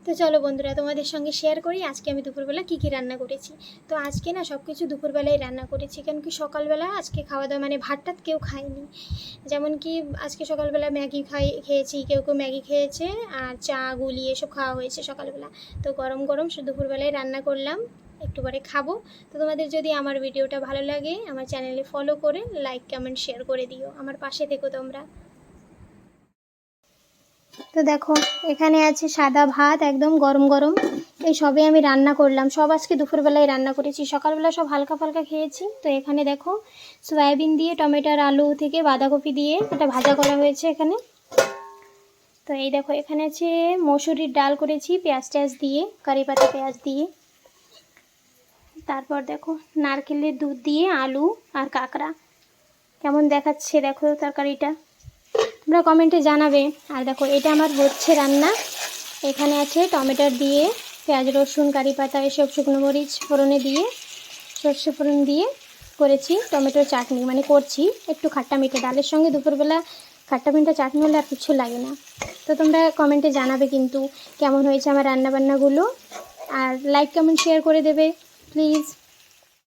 তো চলো বন্ধুরা, তোমাদের সঙ্গে শেয়ার করি আজকে আমি দুপুরবেলা কী কী রান্না করেছি। তো আজকে না সব কিছু দুপুরবেলায় রান্না করেছি, কেন কি সকালবেলা আজকে খাওয়া দাওয়া মানে ভাত টাত কেউ খায়নি। যেমন কি আজকে সকালবেলা ম্যাগি খেয়েছি, কেউ কেউ ম্যাগি খেয়েছে, আর চা গুলি এসব খাওয়া হয়েছে সকালবেলা। তো গরম গরম দুপুরবেলায় রান্না করলাম, একটু পরে খাবো। তো তোমাদের যদি আমার ভিডিওটা ভালো লাগে আমার চ্যানেলে ফলো করে লাইক কমেন্ট শেয়ার করে দিও, আমার পাশে থেকো তোমরা। তো দেখো এখানে আছে সাদা ভাত একদম গরম গরম, এই সবে আমি রান্না করলাম। সব আজকে দুপুরবেলায় রান্না করেছি, সকালবেলা সব হালকা ফালকা খেয়েছি। তো এখানে দেখো সয়াবিন দিয়ে টমেটোর আলু থেকে বাঁধাকপি দিয়ে এটা ভাজা করা হয়েছে এখানে। তো এই দেখো এখানে আছে মসুরির ডাল করেছি পেঁয়াজ টেয়াজ দিয়ে, কারি পাতা পেঁয়াজ দিয়ে। তারপর দেখো নারকেলের দুধ দিয়ে আলু আর কাঁকড়া, কেমন দেখাচ্ছে দেখো তরকারিটা, তোমরা কমেন্টে জানাবে। আর দেখো এটা আমার হচ্ছে রান্না। এখানে আছে টমেটো দিয়ে পেঁয়াজ রসুন কারি পাতা এসব শুকনো মরিচ ফোড়নে দিয়ে সর্ষে ফোড়ন দিয়ে করেছি টমেটোর চাটনি, মানে করছি একটু খাট্টা মিঠে। ডালের সঙ্গে দুপুরবেলা খাট্টা মিঠা চাটনি হলে আর কিছু লাগে না। তো তোমরা কমেন্টে জানাবে কিন্তু কেমন হয়েছে আমার রান্নাবান্নাগুলো, আর লাইক কমেন্ট শেয়ার করে দেবে প্লিজ।